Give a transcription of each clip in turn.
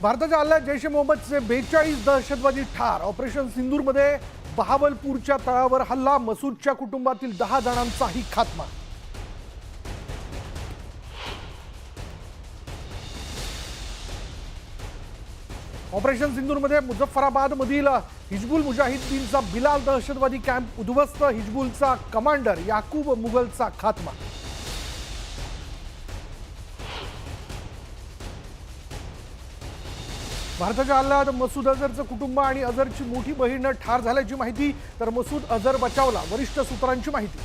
भारताच्या हल्ल्यात जैश ए मोहम्मदचे 42 दहशतवादी ठार। ऑपरेशन सिंदूरमध्ये बहावलपूरच्या तळावर हल्ला, मसूदच्या कुटुंबातील 10 जणांचाही खात्मा। ऑपरेशन सिंदूरमध्ये मुझफ्फराबादमधील हिजबुल मुजाहिदीनचा बिलाल दहशतवादी कॅम्प उद्ध्वस्त, हिजबुलचा कमांडर याकूब मुगलचा खात्मा। भारताच्या हल्ल्यात मसूद अझरचं कुटुंब आणि अझरची मोठी बहीण ठार झाल्याची माहिती, तर मसूद अझर बचावला, वरिष्ठ सूत्रांची माहिती।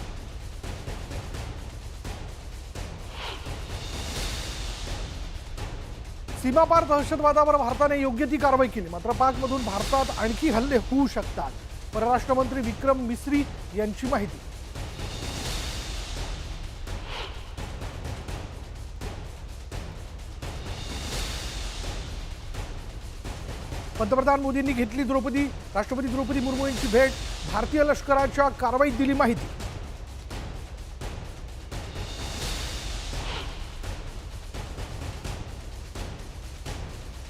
सीमापार दहशतवादावर भारताने योग्य ती कारवाई केली, मात्र पाकमधून भारतात आणखी हल्ले होऊ शकतात, परराष्ट्र मंत्री विक्रम मिस्री यांची माहिती। पंतप्रधान मोदींनी घेतली राष्ट्रपती द्रौपदी मुर्मू यांची भेट, भारतीय लष्कराच्या कारवाईत दिली माहिती।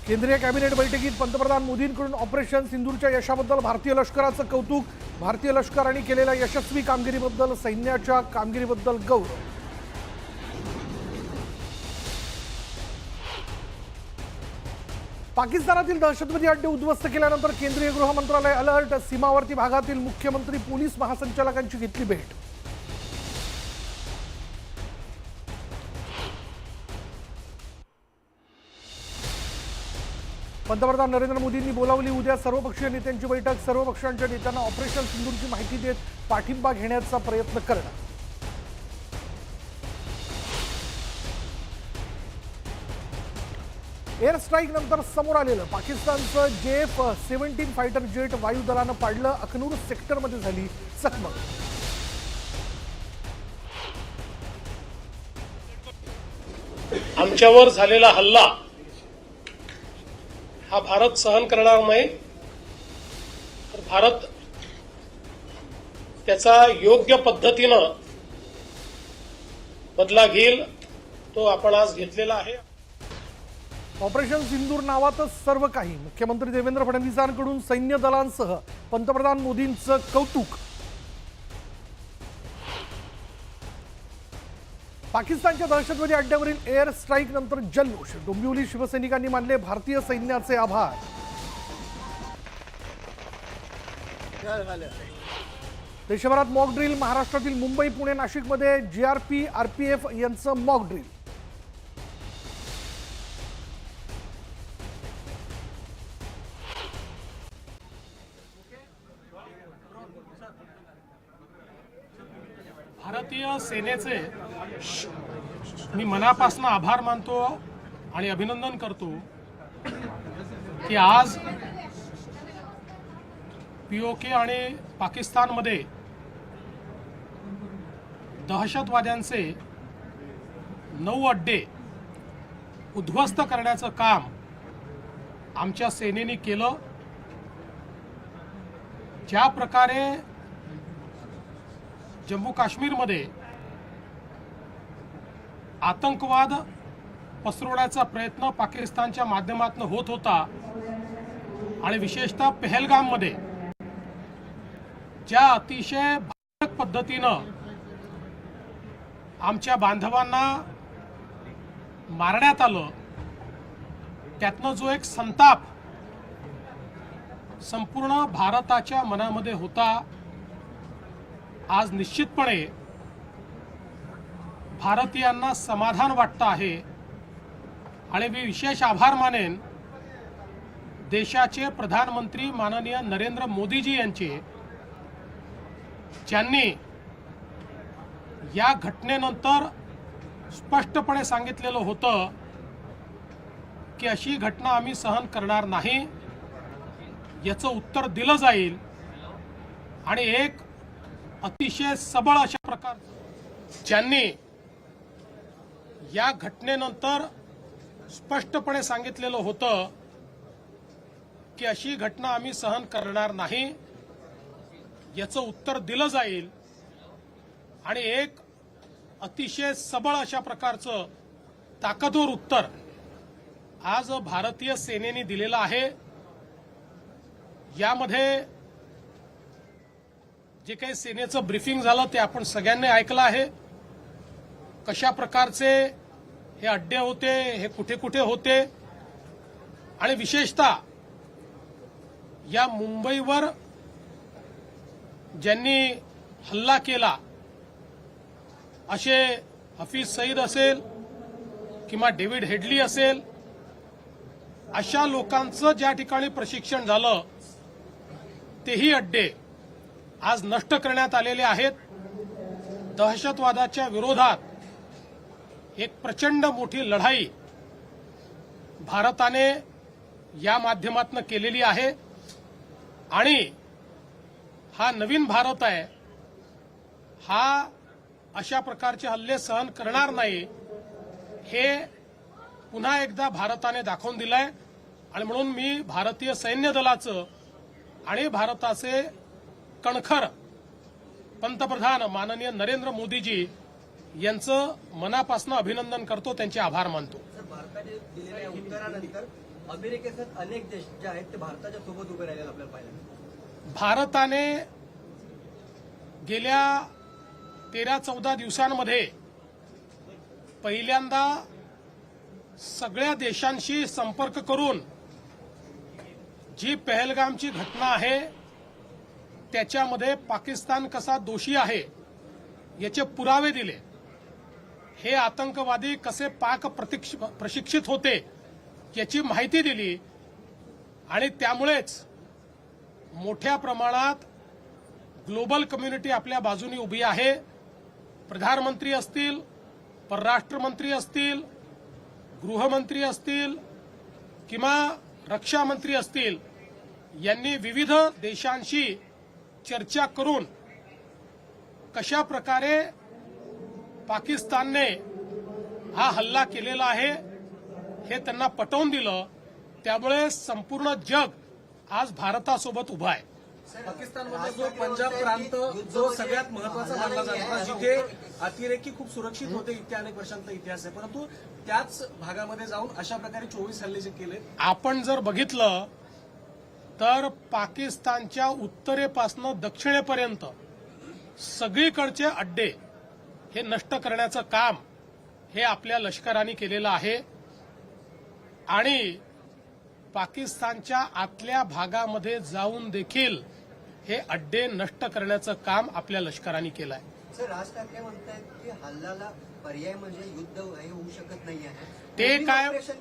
केंद्रीय कॅबिनेट बैठकीत पंतप्रधान मोदींकडून ऑपरेशन सिंदूरच्या यशाबद्दल भारतीय लष्कराचं कौतुक, भारतीय लष्कराने केलेल्या यशस्वी कामगिरीबद्दल सैन्याच्या कामगिरीबद्दल गौरव। पाकिस्तानातील दहशतवादी अड्डे उद्ध्वस्त केल्यानंतर केंद्रीय गृह मंत्रालय अलर्ट, सीमावर्ती भागातील मुख्यमंत्री पोलीस महासंचालकांची घेतली भेट। पंतप्रधान नरेंद्र मोदींनी बोलावली उद्या सर्वपक्षीय नेत्यांची बैठक, सर्व पक्षांच्या नेत्यांना ऑपरेशन सिंदूरची माहिती देत पाठिंबा घेण्याचा प्रयत्न करणार। एअर स्ट्राईक नंतर समोर आलेलं पाकिस्तानचं JF-17 फायटर जेट वायुदलानं पाडलं, अखनूर सेक्टरमध्ये झाली चकमक। आमच्यावर झालेला हल्ला हा भारत सहन करणार नाही, तर भारत त्याचा योग्य पद्धतीनं बदला घेईल, तो आपण आज घेतलेला आहे। ऑपरेशन सिंदूर नावातच सर्व काही। मुख्यमंत्री देवेंद्र फडणवीसांकडून सैन्य दलांसह पंतप्रधान मोदींचं कौतुक। पाकिस्तानच्या दहशतवादी अड्ड्यावरील एअर स्ट्राईक नंतर जल्लोष, डोंबिवली शिवसैनिकांनी मानले भारतीय सैन्याचे आभार। देशभरात मॉक ड्रिल, महाराष्ट्रातील मुंबई, पुणे, नाशिकमध्ये GRP, RPF यांचं मॉक ड्रिल। भारतीय सेनेचे मी मनापासून आभार मानतो आणि अभिनंदन करतो की आज POK आणि पाकिस्तानमध्ये दहशतवाद्यांचे 9 अड्डे उद्ध्वस्त करण्याचं काम आमच्या सेनेने केलं। ज्या प्रकारे जम्मू काश्मीरमध्ये आतंकवाद पसरवण्याचा प्रयत्न पाकिस्तानच्या माध्यमातून होत होता आणि विशेषतः पहलगाममध्ये ज्या अतिशय भयानक पद्धतीनं आमच्या बांधवांना मारण्यात आलं, त्यातनं जो एक संताप संपूर्ण भारताच्या मनामध्ये होता, आज निश्चितपणे भारतीयांना समाधान वाटतं आहे। आणि मी विशेष आभार मानेन देशाचे प्रधानमंत्री माननीय नरेंद्र मोदीजी यांचे, ज्यांनी या घटनेनंतर स्पष्टपणे सांगितलेलं होतं की अशी घटना आम्ही सहन करणार नाही, याचं उत्तर दिलं जाईल। आणि एक अतिशय सबळ अशा प्रकार ज्यांनी या घटनेनंतर स्पष्टपणे सांगितलेलं होतं की अशी घटना आम्ही सहन करणार नाही, याचं उत्तर दिलं जाईल। आणि एक अतिशय सबळ अशा प्रकारचं ताकदवर उत्तर आज भारतीय सेनेने दिलेला आहे यामध्ये जे काही सेनेचं ब्रीफिंग झालं ते आपण सगळ्यांनी ऐकलं आहे. कशा प्रकारचे हे अड्डे होते, हे कुठे कुठे होते आणि विशेषतः या मुंबईवर ज्यांनी हल्ला केला असे हफीज सईद असेल किंवा डेव्हिड हेडली असेल अशा लोकांचं ज्या ठिकाणी प्रशिक्षण झालं तेही अड्डे आज नष्ट करण्यात आलेले आहेत. दहशतवादाच्या विरोधात एक प्रचंड मोठी लढाई भारताने या माध्यमातून केलेली आहे आणि हा नवीन भारत आहे. हा अशा प्रकारचे हल्ले सहन करणार नाही हे पुन्हा एकदा भारताने दाखवून दिलंय आणि म्हणून मी भारतीय सैन्य दलाचं आणि भारताचे कणखर पंतप्रधान माननीय नरेंद्र मोदीजी यांचं मनापासून अभिनंदन करतो, त्यांचे आभार मानतो. सर, भारताने दिलेल्या या उत्तरानंतर अमेरिकेसह अनेक देश जे आहेत ते भारताच्या सोबत उभे राहिलेले आपल्याला पाहिजे. भारताने गेल्या 13-14 दिवसांमध्ये पहिल्यांदा सगळ्या देशांशी संपर्क करून जी पहलगामची घटना आहे त्याच्यामध्ये पाकिस्तान कसा दोषी आहे याचे पुरावे दिले. हे आतंकवादी कसे पाक प्रशिक्षित होते याची माहिती दिली आणि त्यामुळेच मोठ्या प्रमाणात ग्लोबल कम्युनिटी आपल्या बाजूने उभी आहे. प्रधानमंत्री असतील, परराष्ट्र मंत्री असतील, गृहमंत्री असतील किंवा रक्षा मंत्री असतील यांनी विविध देशांशी चर्चा करून कशा प्रकारे पाकिस्तानने हा हल्ला केलेला आहे हे त्यांना पटवून दिलं. त्यामुळे संपूर्ण जग आज भारतासोबत उभं आहे. पाकिस्तानमधला जो पंजाब प्रांत जो सगळ्यात महत्वाचा मानला जातो, जिथे अतिरेकी खूप सुरक्षित होते, इथे अनेक वर्षांचा इतिहास आहे, परंतु त्याच भागामध्ये जाऊन अशा प्रकारे 24 हल्ले जे केले. आपण जर बघितलं तर पाकिस्तानच्या उत्तरेपासून दक्षिणेपर्यंत सगळीकडचे अड्डे हे नष्ट करण्याचं काम हे आपल्या लष्कराने केलेलं आहे आणि पाकिस्तानच्या आतल्या भागामध्ये जाऊन देखील हे अड्डे नष्ट करण्याचं काम आपल्या लष्कराने केलं आहे. सर, राज ठाकरे म्हणतायत की हल्ल्याला पर्याय म्हणजे युद्ध हे होऊ शकत नाही आहे.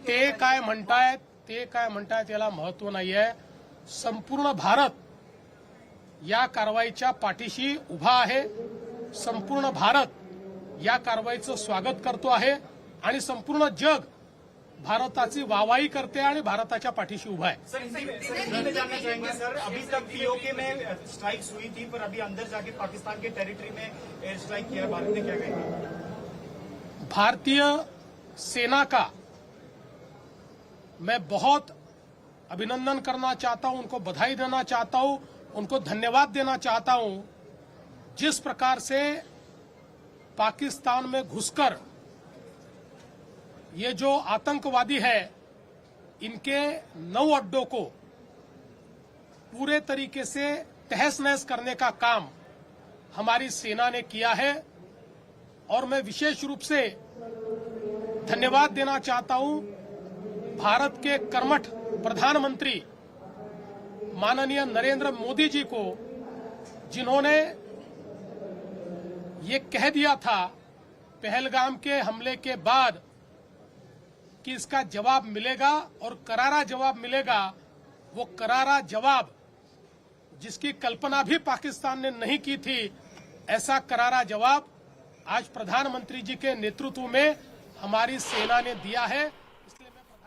ते काय म्हणतायत याला महत्व नाहीये. संपूर्ण भारत या कारवाईच्या पाठीशी उभा आहे. संपूर्ण भारत या कारवाईचं स्वागत करतो आहे आणि संपूर्ण जग भारताची वाहवाही करते आणि भारताच्या पाठीशी उभा आहे. सर, हिंदी में जानना चाहेंगे सर, अभी तक पीओके में स्ट्राइक्स हुई थी पर अभी अंदर जाके पाकिस्तान के टेरिटरी में एयर स्ट्राइक किया भारत ने, क्या कहेंगे? भारतीय सेना का मैं बहुत अभिनंदन करना चाहता हूं, उनको बधाई देना चाहता हूं, उनको धन्यवाद देना चाहता हूं. जिस प्रकार से पाकिस्तान में घुसकर ये जो आतंकवादी है इनके 9 अड्डों को पूरे तरीके से तहस नहस करने का काम हमारी सेना ने किया है और मैं विशेष रूप से धन्यवाद देना चाहता हूं भारत के कर्मठ प्रधानमंत्री माननीय नरेंद्र मोदी जी को, जिन्होंने ये कह दिया था पहलगाम के हमले के बाद कि इसका जवाब मिलेगा और करारा जवाब मिलेगा. वो करारा जवाब जिसकी कल्पना भी पाकिस्तान ने नहीं की थी, ऐसा करारा जवाब आज प्रधानमंत्री जी के नेतृत्व में हमारी सेना ने दिया है.